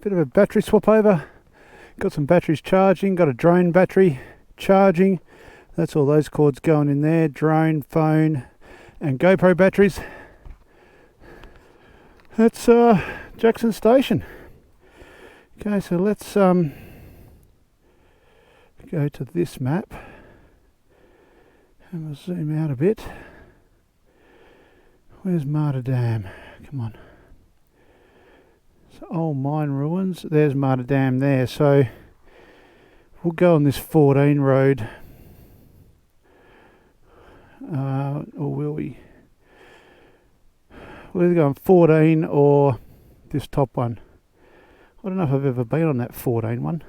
Bit of a battery swap over. Got some batteries charging, got a drone battery charging. That's all those cords going in there. Drone, phone and GoPro batteries. That's Jackson Station. Okay, so let's go to this map and we'll zoom out a bit. Where's Marda Dam? Come on. So old mine ruins. There's Marda Dam there. So we'll go on this 14 road. Or will we? We'll either go on 14 or this top one. I don't know if I've ever been on that 14 one.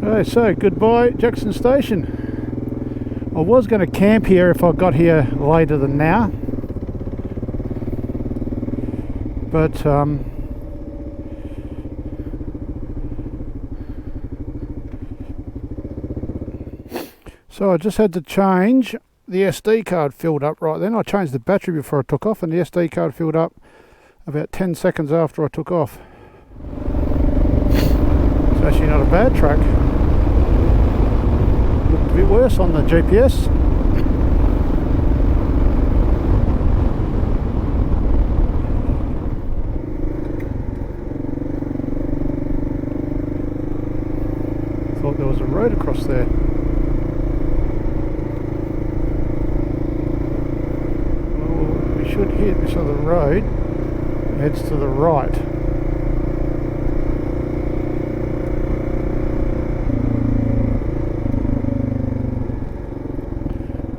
Okay, so goodbye Jackson Station. I was going to camp here if I got here later than now. But so I just had to change. The SD card filled up right then. I changed the battery before I took off and the SD card filled up about 10 seconds after I took off. It's actually not a bad track. Looked a bit worse on the GPS. Thought there was a road across there. Should hit this other road, heads to the right.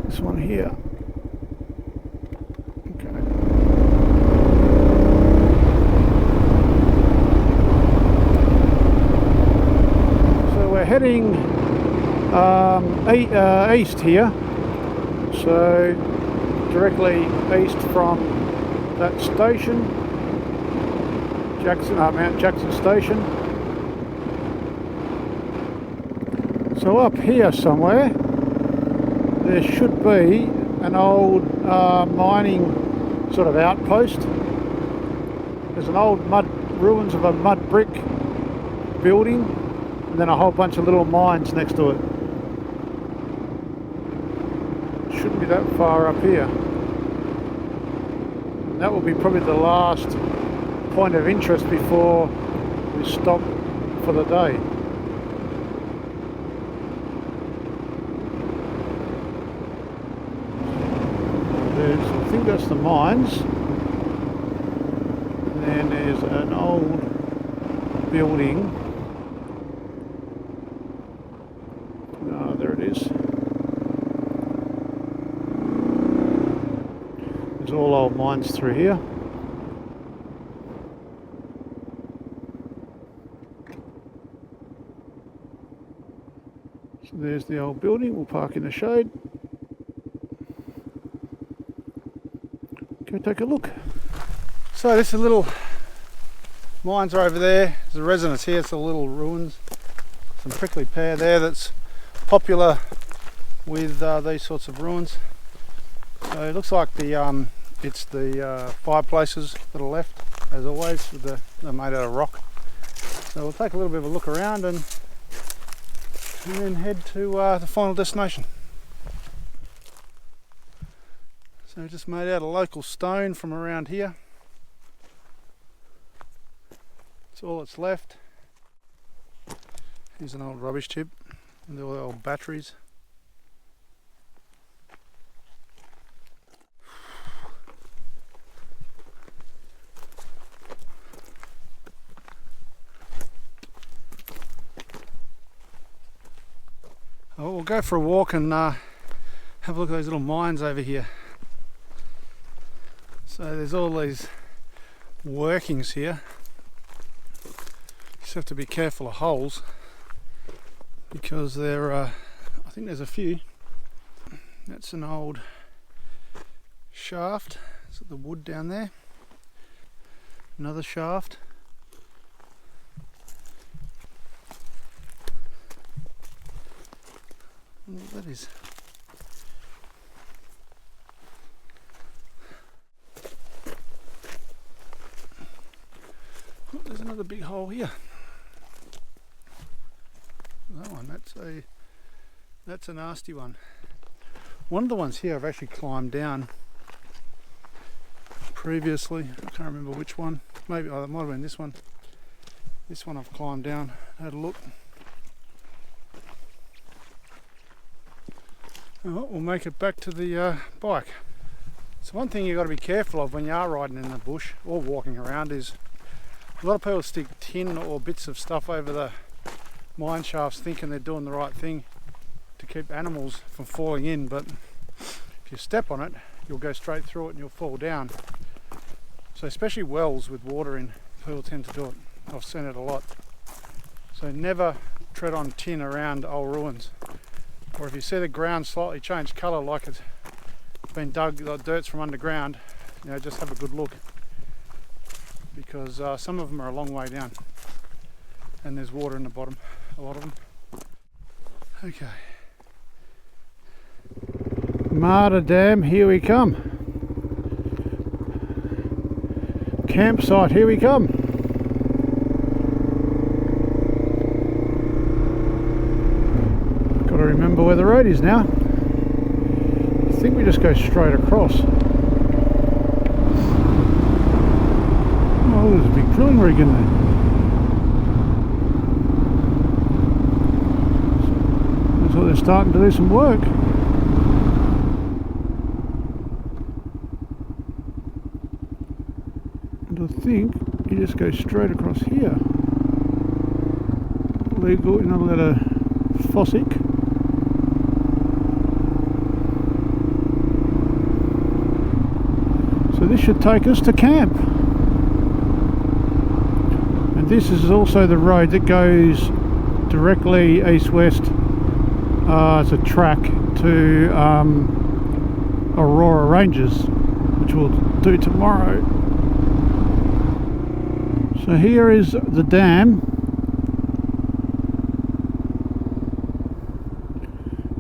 This one here. Okay. So we're heading east here. So directly east from that station, Mount Jackson Station. So up here somewhere there should be an old mining sort of outpost. There's an old ruins of a mud brick building and then a whole bunch of little mines next to it. Shouldn't be that far up here. That will be probably the last point of interest before we stop for the day. I think that's the mines. And then there's an old building. Ah, there it is. There's all old mines through here. So there's the old building. We'll park in the shade. Go take a look. So this is a little mines are over there. There's a residence here. It's a little ruins. Some prickly pear there that's popular with these sorts of ruins. So it looks like it's the fireplaces that are left, as always. They're made out of rock. So we'll take a little bit of a look around and then head to the final destination. So just made out of local stone from around here. That's all that's left. Here's an old rubbish tip and all the old batteries. Oh, we'll go for a walk and have a look at those little mines over here. So there's all these workings here. Just have to be careful of holes because there are, I think there's a few. That's an old shaft. Is it the wood down there? Another shaft. I wonder what that is. Oh, there's another big hole here. That one, that's a nasty one. One of the ones here I've actually climbed down previously. I can't remember which one. Maybe it might have been this one. This one I've climbed down, had a look. Oh, we'll make it back to the bike. So one thing you've got to be careful of when you are riding in the bush or walking around is a lot of people stick tin or bits of stuff over the mine shafts thinking they're doing the right thing to keep animals from falling in, but if you step on it you'll go straight through it and you'll fall down. So especially wells with water in, people tend to do it. I've seen it a lot. So never tread on tin around old ruins. Or if you see the ground slightly change colour like it's been dug, like dirt's from underground, just have a good look, because some of them are a long way down and there's water in the bottom, a lot of them. Okay. Marda Dam, here we come. Campsite, here we come. Got to remember where the road is now. I think we just go straight across. Oh, there's a big drilling rig in there. Looks like they're starting to do some work. I think you just go straight across here. Legal, you're not allowed a fossick. So this should take us to camp. And this is also the road that goes directly east-west. It's a track to Aurora Ranges, which we'll do tomorrow. So here is the dam.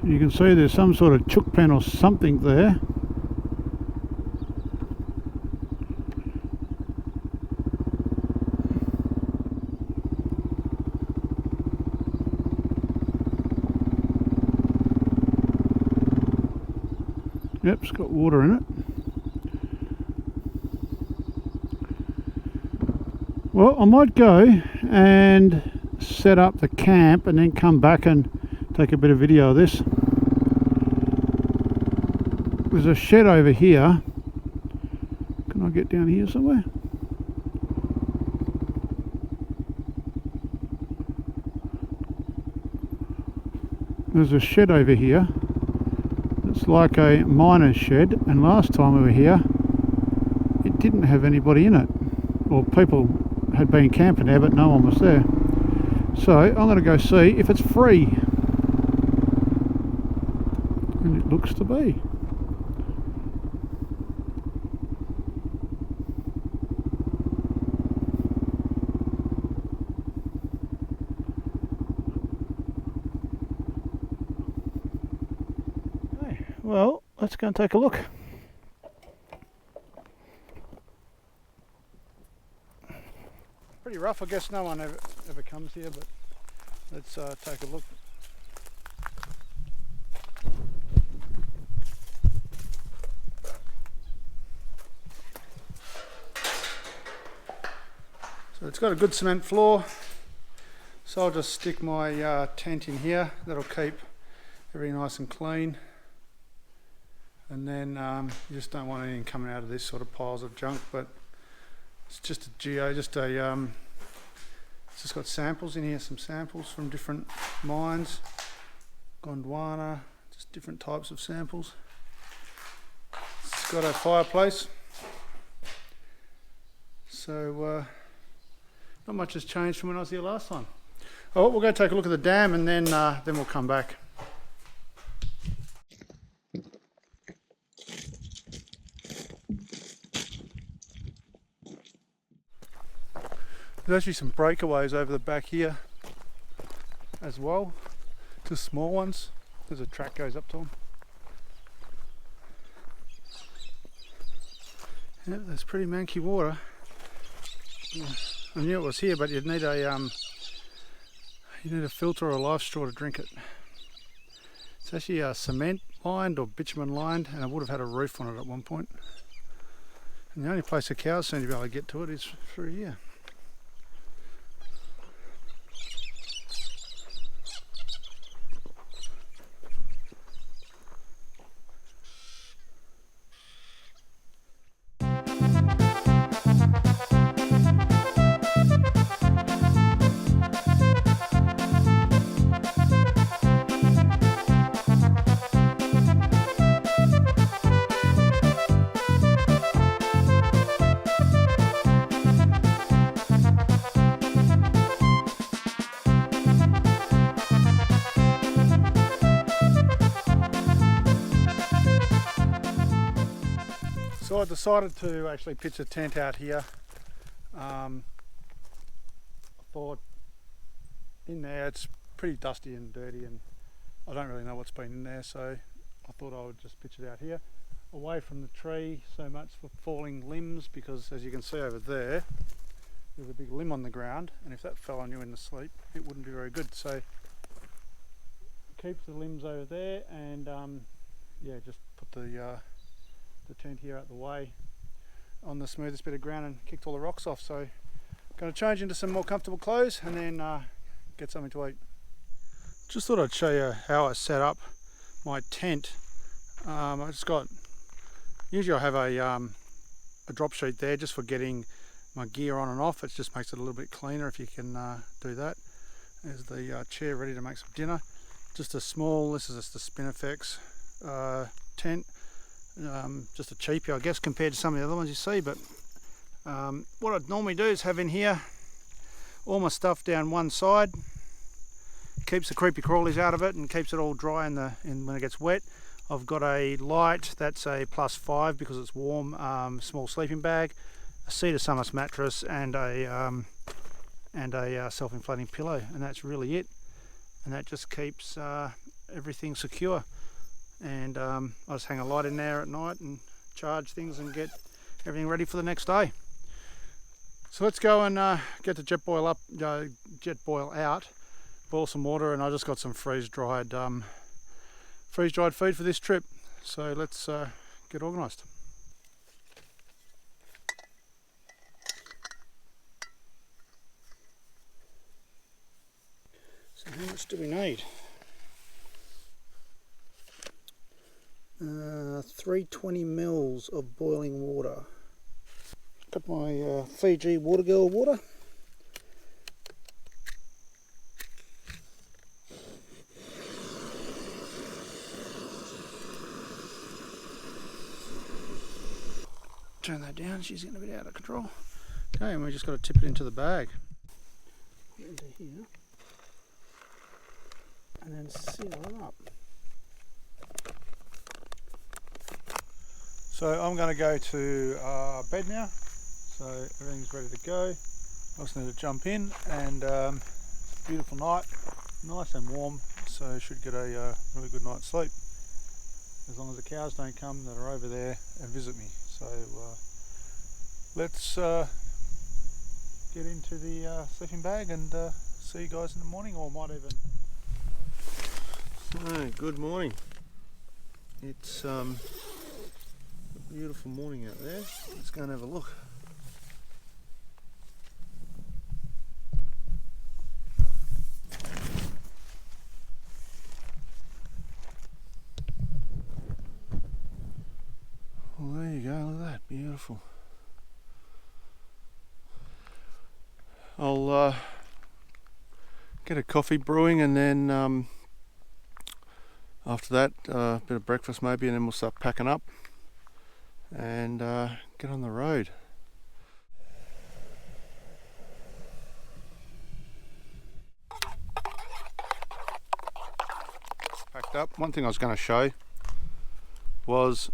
You can see there's some sort of chook pen or something there. Yep, it's got water in it. Well, I might go and set up the camp and then come back and take a bit of video of this. There's a shed over here. Can I get down here somewhere? There's a shed over here. It's like a miner's shed, and last time we were here it didn't have anybody in it, or people had been camping there but no one was there. So I'm going to go see if it's free, and it looks to be. Okay, well, let's go and take a look. Pretty rough, I guess no one ever comes here, but let's take a look. So it's got a good cement floor, so I'll just stick my tent in here. That'll keep everything nice and clean, and then you just don't want anything coming out of this sort of piles of junk. But it's just a it's just got samples in here, some samples from different mines, Gondwana, just different types of samples. It's got a fireplace, So not much has changed from when I was here last time. Oh, we'll go take a look at the dam and then we'll come back. There's actually some breakaways over the back here as well, just small ones. There's a track goes up to them. Yeah, there's pretty manky water. I knew it was here, but you'd need a filter or a live straw to drink it. It's actually cement lined or bitumen lined, and it would have had a roof on it at one point. And the only place the cows seem to be able to get to it is through here. So I decided to actually pitch a tent out here. I thought in there it's pretty dusty and dirty and I don't really know what's been in there, so I thought I would just pitch it out here away from the tree, so much for falling limbs, because as you can see over there's a big limb on the ground, and if that fell on you in the sleep it wouldn't be very good. So keep the limbs over there and yeah, just put the tent here out the way on the smoothest bit of ground and kicked all the rocks off. So I'm going to change into some more comfortable clothes and then get something to eat. Just thought I'd show you how I set up my tent. I just got, usually I have a drop sheet there just for getting my gear on and off. It just makes it a little bit cleaner if you can do that. There's the chair ready to make some dinner. Just a small, this is just a Spinifex tent. Just a cheapie, I guess, compared to some of the other ones you see, but what I'd normally do is have in here all my stuff down one side, keeps the creepy crawlies out of it and keeps it all dry when it gets wet. I've got a light that's a +5 because it's warm, small sleeping bag, a Cedar Summits mattress and a self-inflating pillow, and that's really it, and that just keeps everything secure. And I just hang a light in there at night and charge things and get everything ready for the next day. So let's go and get the jet boil out, boil some water, and I just got some freeze-dried food for this trip. So let's get organised. So how much do we need? 320 mils of boiling water. Got my Fiji Water Girl water. Turn that down, she's getting a bit out of control. Okay, and we just got to tip it into the bag. Put it into here. And then seal it up. So I'm going to go to bed now, so everything's ready to go. I just need to jump in, and it's a beautiful night, nice and warm, so should get a really good night's sleep, as long as the cows don't come that are over there and visit me. So let's get into the sleeping bag and see you guys in the morning, or might even... So, good morning. It's beautiful morning out there. Let's go and have a look. Well, there you go, look at that, beautiful. I'll get a coffee brewing, and then after that a bit of breakfast maybe, and then we'll start packing up and get on the road. fucked up. One thing I was going to show was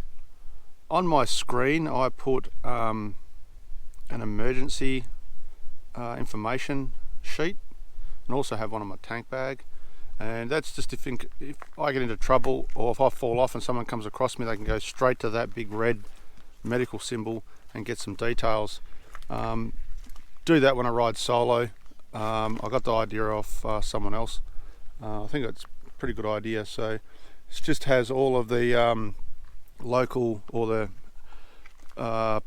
on my screen I put an emergency information sheet, and also have one on my tank bag, and that's just if I get into trouble or if I fall off and someone comes across me, they can go straight to that big red medical symbol and get some details. Do that when I ride solo. I got the idea off someone else. I think it's a pretty good idea. So it just has all of the local or the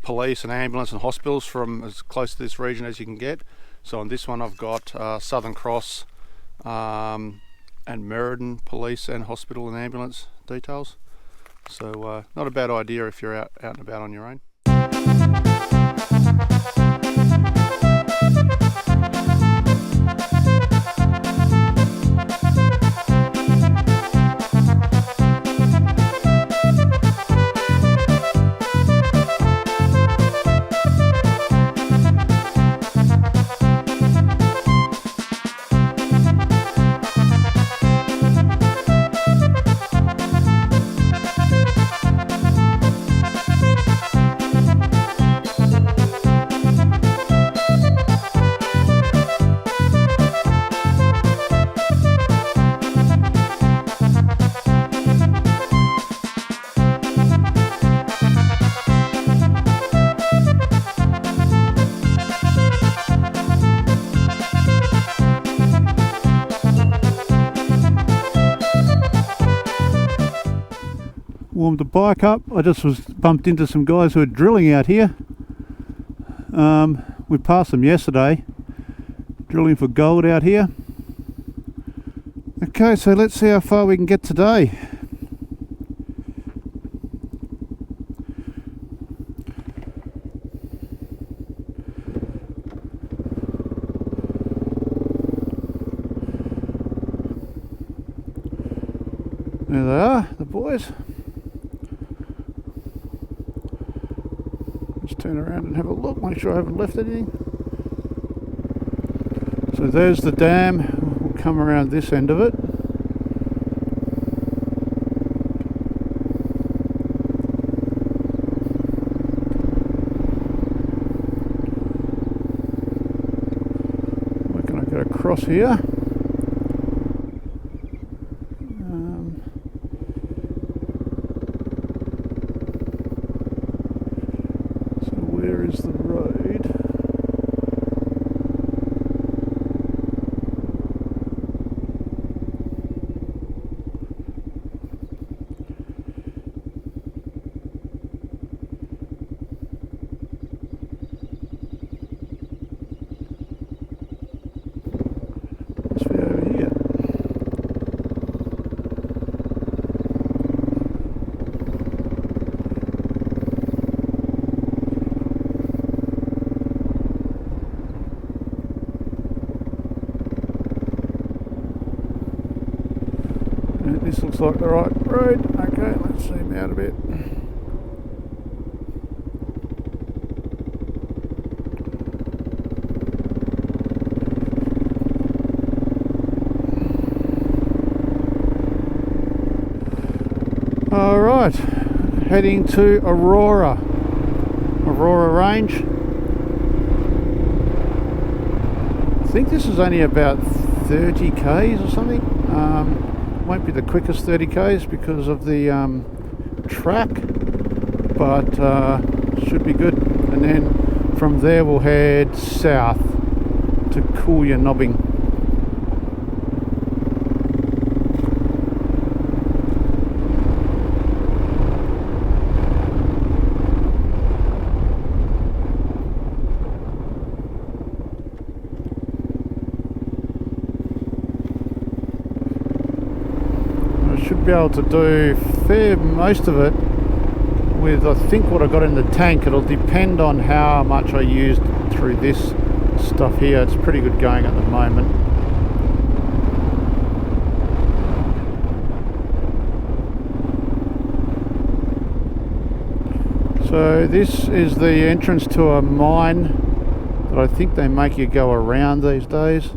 police and ambulance and hospitals from as close to this region as you can get. So on this one I've got Southern Cross and Meriden police and hospital and ambulance details. So not a bad idea if you're out and about on your own. Warmed the bike up. I just was bumped into some guys who are drilling out here. We passed them yesterday, drilling for gold out here. Okay, so let's see how far we can get today. There they are, the boys. Turn around and have a look, make sure I haven't left anything. So there's the dam. We'll come around this end of it. We're going to go across here. The road. Must be over here. This looks like the right road. Okay, let's zoom out a bit. Alright, heading to Aurora Range. I think this is only about 30 k's or something. Won't be the quickest 30 k's because of the track, but should be good. And then from there we'll head south to Koolyanobbing. Should be able to do most of it with, I think, what I got in the tank. It'll depend on how much I used through this stuff here. It's pretty good going at the moment. So this is the entrance to a mine that I think they make you go around these days.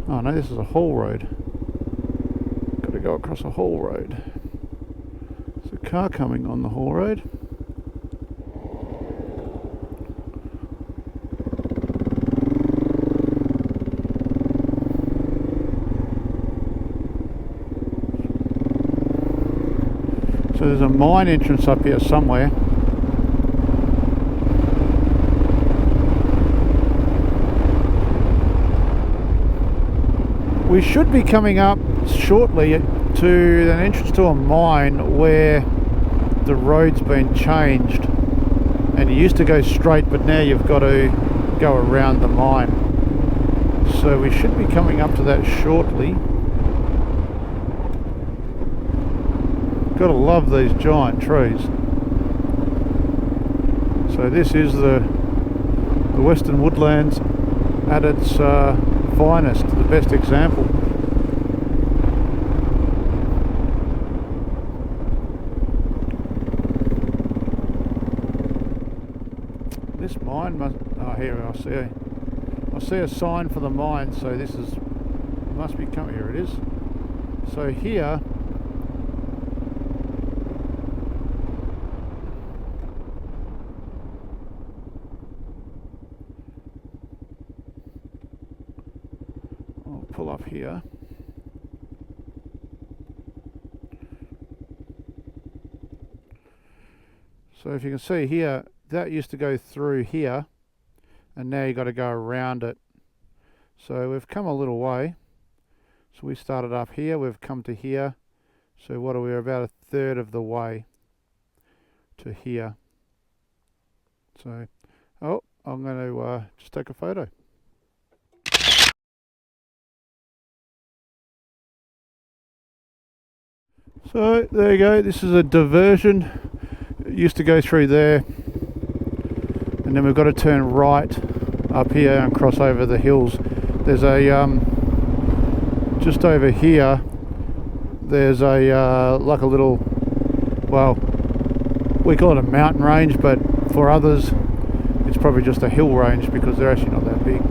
Oh no, this is a haul road. to go across a haul road. There's a car coming on the haul road. So there's a mine entrance up here somewhere. We should be coming up shortly to an entrance to a mine where the road's been changed, and you used to go straight, but now you've got to go around the mine. So we should be coming up to that shortly. Gotta love these giant trees. So this is the Western Woodlands at its finest, the best example. This mine must, oh here I see a sign for the mine, so this is, must be coming, here it is. So here pull up here. So if you can see here, that used to go through here, and now you got to go around it. So we've come a little way. So we started up here, we've come to here. So what are we, about a third of the way to here. So, oh, I'm going to just take a photo. So there you go, this is a diversion. It used to go through there, and then we've got to turn right up here and cross over the hills. There's a just over here there's a like a little, well, we call it a mountain range, but for others it's probably just a hill range because they're actually not that big.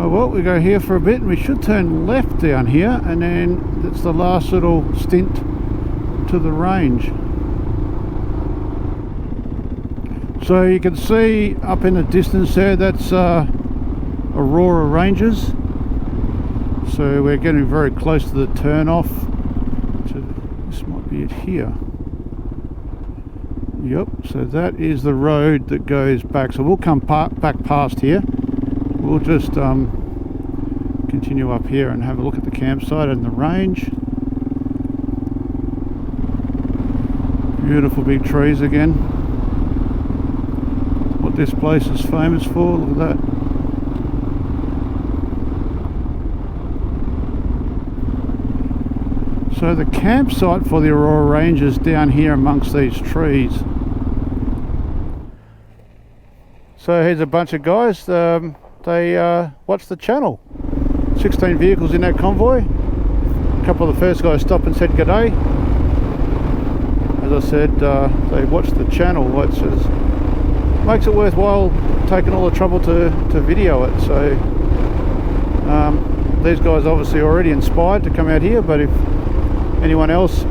Well, we go here for a bit and we should turn left down here, and then that's the last little stint to the range. So you can see up in the distance there, that's Aurora Ranges. So we're getting very close to the turn off. So this might be it here. Yep, so that is the road that goes back. So we'll come back past here. We'll just continue up here and have a look at the campsite and the range. Beautiful big trees again. What this place is famous for, look at that. So the campsite for the Aurora Ranges down here amongst these trees. So here's a bunch of guys, they watch the channel. 16 vehicles in that convoy. A couple of the first guys stopped and said g'day. As I said, they watch the channel, which makes it worthwhile taking all the trouble to video it. So these guys obviously already inspired to come out here, but if anyone else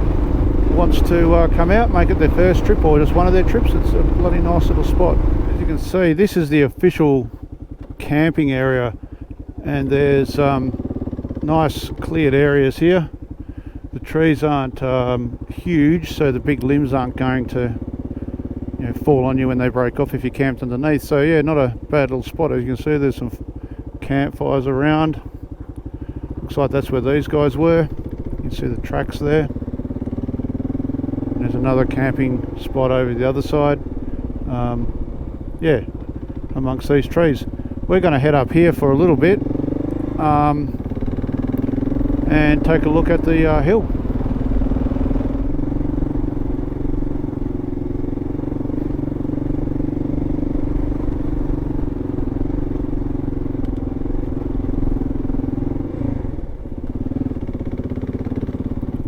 wants to come out, make it their first trip or just one of their trips, it's a bloody nice little spot. As you can see, this is the official camping area, and there's nice cleared areas here. The trees aren't huge, so the big limbs aren't going to, you know, fall on you when they break off if you camped underneath. So yeah, not a bad little spot. As you can see, there's some campfires around. looks like that's where these guys were. You can see the tracks there. And there's another camping spot over the other side. Yeah, amongst these trees. We're going to head up here for a little bit and take a look at the hill.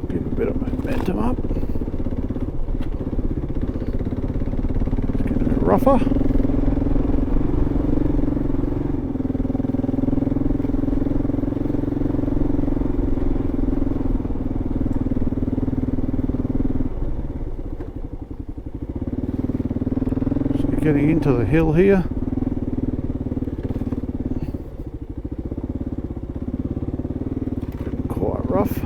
Give a bit of momentum up. It's getting a bit rougher. Getting into the hill here. Quite rough.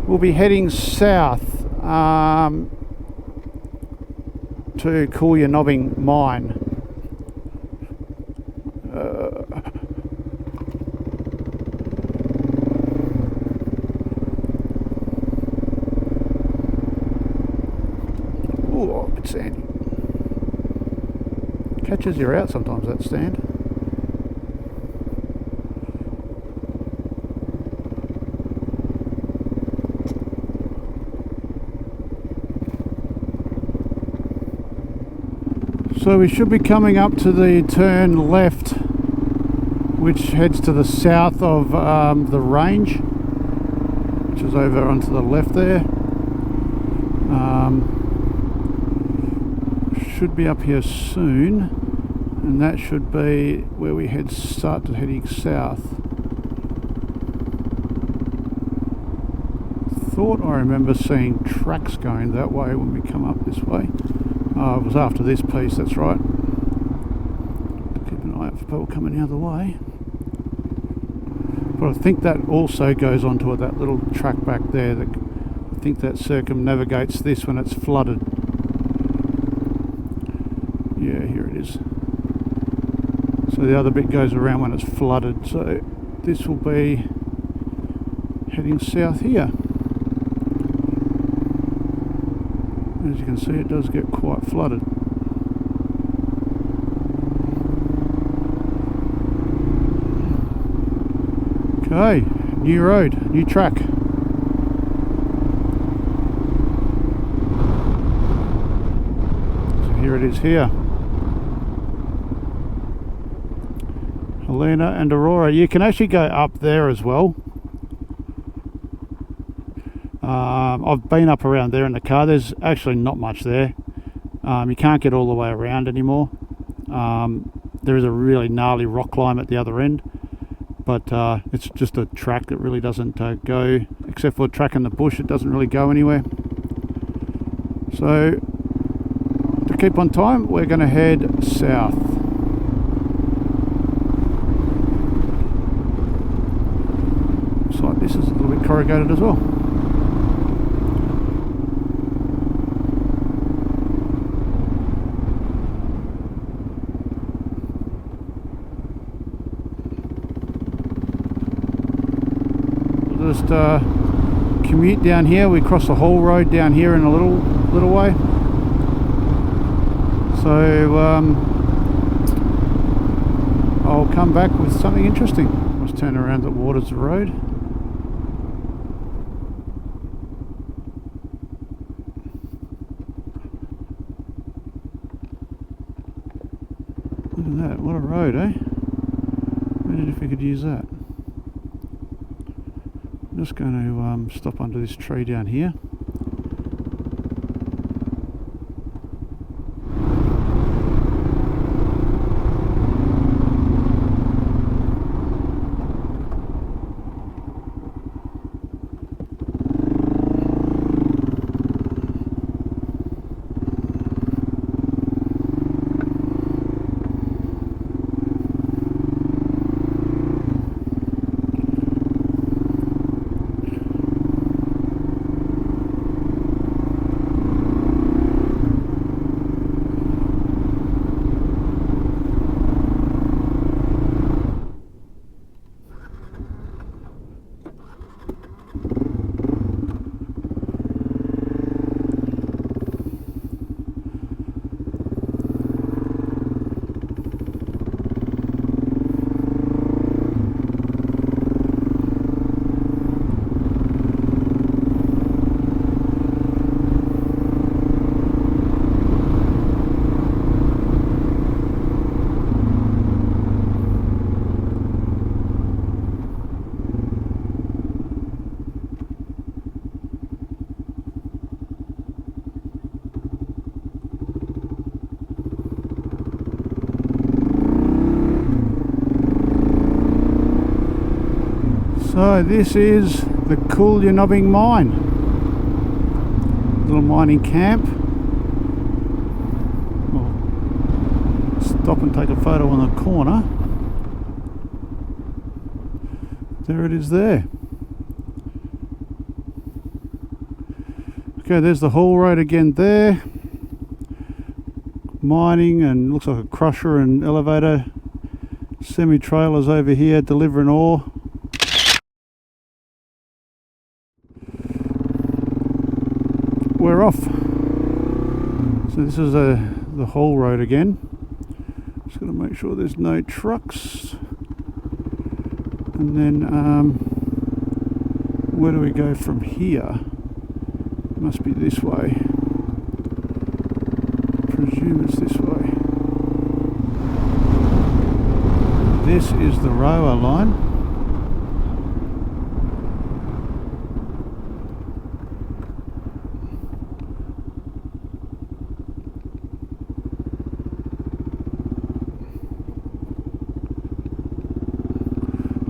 We'll be heading south to Koolyanobbing mine. Oh, it's sandy. Catches you out sometimes, that stand. So we should be coming up to the turn left, which heads to the south of the range, which is over onto the left there. Should be up here soon, and that should be where we start heading south. Thought I remember seeing tracks going that way when we come up this way. Oh, it was after this piece, that's right. Keep an eye out for people coming the other way. But I think that also goes onto that little track back there. I think that circumnavigates this when it's flooded. Yeah, here it is. So the other bit goes around when it's flooded. So this will be heading south here. As you can see, it does get quite flooded. Okay, new road, new track. So here it is here. Helena and Aurora. You can actually go up there as well. I've been up around there in the car. There's actually not much there. You can't get all the way around anymore. There is a really gnarly rock climb at the other end, but it's just a track that really doesn't go, except for a track in the bush, it doesn't really go anywhere. So to keep on time, we're going to head south. Looks like this is a little bit corrugated as well. Just commute down here. We cross the whole road down here in a little way. So I'll come back with something interesting. Let's turn around that waters the road. road, eh? Imagine if we could use that. I'm just going to stop under this tree down here. So this is the Koolyanobbing mine, little mining camp. We'll stop and take a photo on the corner. There it is there. Okay, there's the haul road again there. Mining, and looks like a crusher and elevator. Semi-trailers over here delivering ore. We're off. So this is the haul road again. Just got to make sure there's no trucks. And then where do we go from here? Must be this way. Presume it's this way. This is the rower line.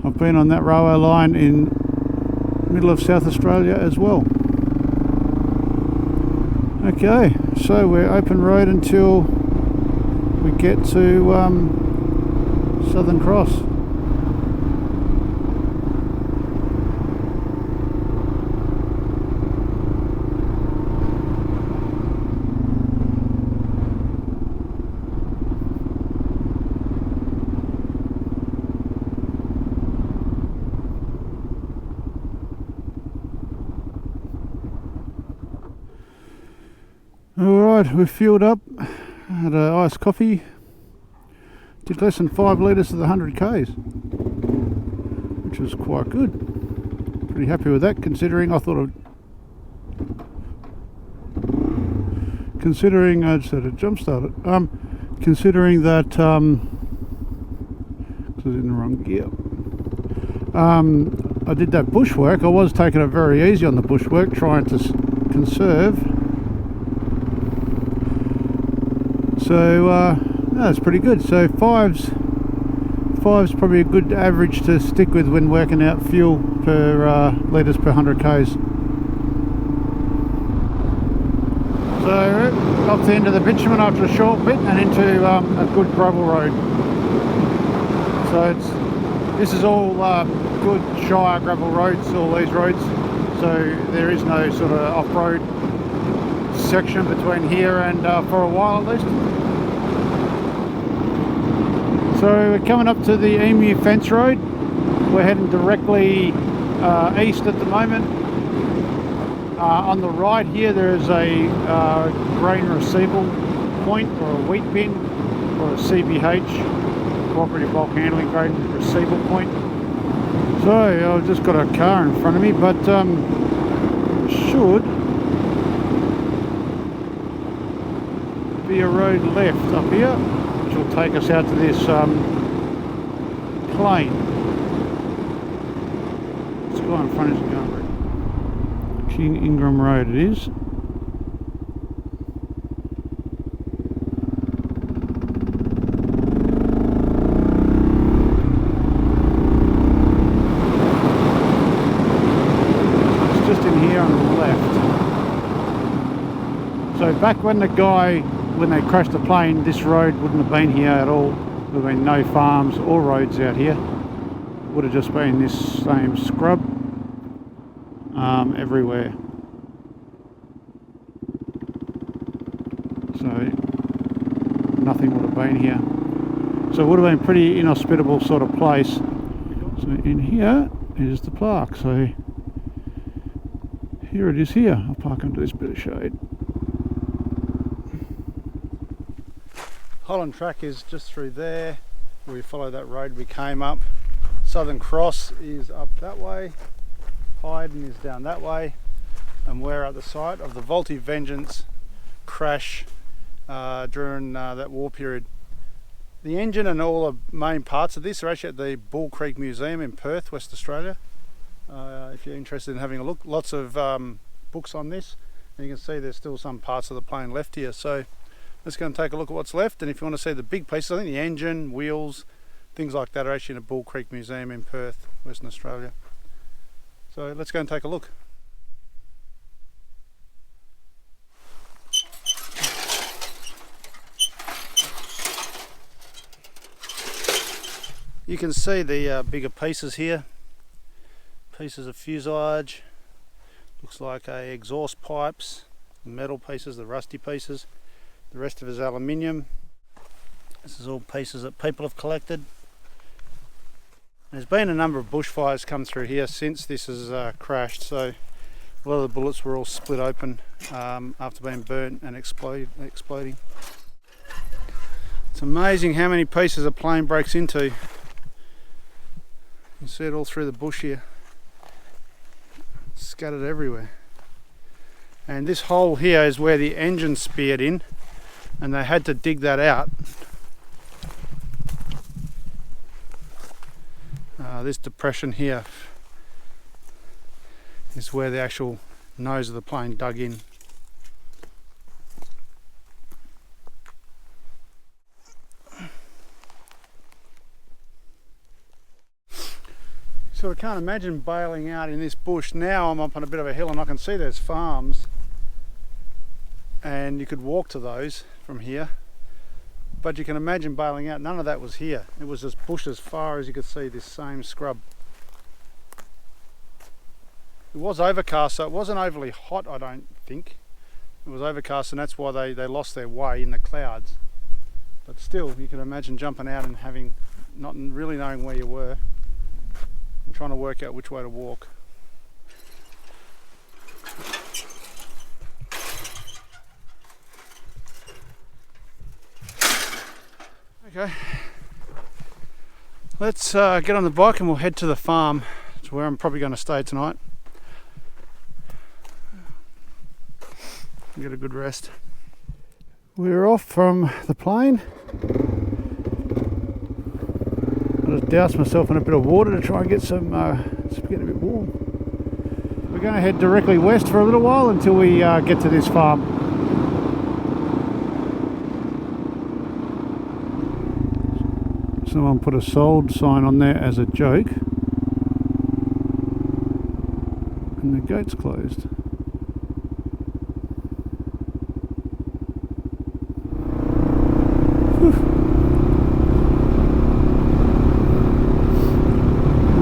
I've been on that railway line in middle of South Australia as well. Okay, so we're open road until we get to Southern Cross. Alright, we've fueled up, had an iced coffee, did less than 5 litres of the 100 Ks, which was quite good. Pretty happy with that, considering I thought considering I just had a jump start it. Considering that because I was in the wrong gear. I did that bushwork. I was taking it very easy on the bushwork, trying to conserve. So that's pretty good. So five's probably a good average to stick with when working out fuel per litres per 100 Ks. So off the end of the bitumen after a short bit and into a good gravel road. So this is all good Shire gravel roads, all these roads. So there is no sort of off-road section between here and for a while at least. So we're coming up to the Emu Fence Road. We're heading directly east at the moment. On the right here there is a grain receival point, or a wheat bin, or a CBH, cooperative bulk handling grain receival point. So I've just got a car in front of me, but should be a road left up here. will take us out to this plain. Let's go in front of the gun. King Ingram Road it is. It's just in here on the left. So back when they crashed the plane, this road wouldn't have been here at all. There would have been no farms or roads out here. It would have just been this same scrub everywhere. So nothing would have been here. So it would have been a pretty inhospitable sort of place. So in here is the plaque. So here it is here. I'll park under this bit of shade. Holland Track is just through there. We follow that road we came up. Southern Cross is up that way. Hyden is down that way. And we're at the site of the Vultee Vengeance crash during that war period. The engine and all the main parts of this are actually at the Bull Creek Museum in Perth, West Australia. If you're interested in having a look, lots of books on this, and you can see there's still some parts of the plane left here. So let's go and take a look at what's left, and if you want to see the big pieces, I think the engine, wheels, things like that are actually in the Bull Creek Museum in Perth, Western Australia. So let's go and take a look. You can see the bigger pieces here, pieces of fuselage, looks like exhaust pipes, the metal pieces, the rusty pieces. The rest of it is aluminium. This is all pieces that people have collected. There's been a number of bushfires come through here since this has crashed, so a lot of the bullets were all split open after being burnt and exploding. It's amazing how many pieces a plane breaks into. You can see it all through the bush here. It's scattered everywhere. And this hole here is where the engine speared in, and they had to dig that out. This depression here is where the actual nose of the plane dug in. So I can't imagine bailing out in this bush. Now I'm up on a bit of a hill and I can see there's farms, and you could walk to those from here. But you can imagine bailing out, none of that was here. It was just bush as far as you could see, this same scrub. It was overcast, so it wasn't overly hot, I don't think. It was overcast, and that's why they lost their way in the clouds. But still, you can imagine jumping out and not really knowing where you were and trying to work out which way to walk. Okay, let's get on the bike and we'll head to the farm. It's where I'm probably going to stay tonight. Get a good rest. We're off from the plane. I just doused myself in a bit of water to try and get get a bit warm. We're going to head directly west for a little while until we get to this farm. Someone put a sold sign on there as a joke, and the gate's closed. Whew.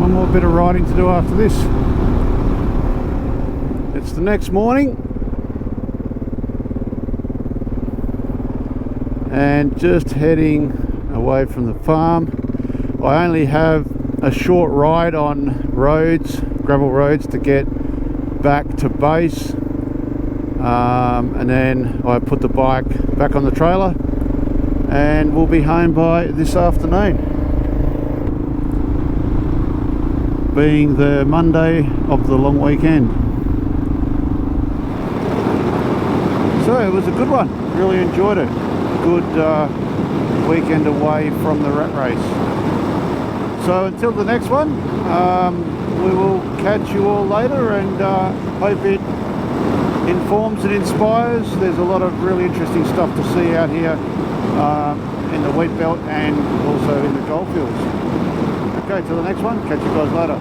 One more bit of riding to do after this. It's the next morning, and just heading away from the farm. I only have a short ride on roads, gravel roads, to get back to base, and then I put the bike back on the trailer and we'll be home by this afternoon, being the Monday of the long weekend. So it was a good one, really enjoyed it. Good weekend away from the rat race. So until the next one, we will catch you all later, and hope it informs and inspires. There's a lot of really interesting stuff to see out here in the wheatbelt and also in the Goldfields. Okay, till the next one, catch you guys later.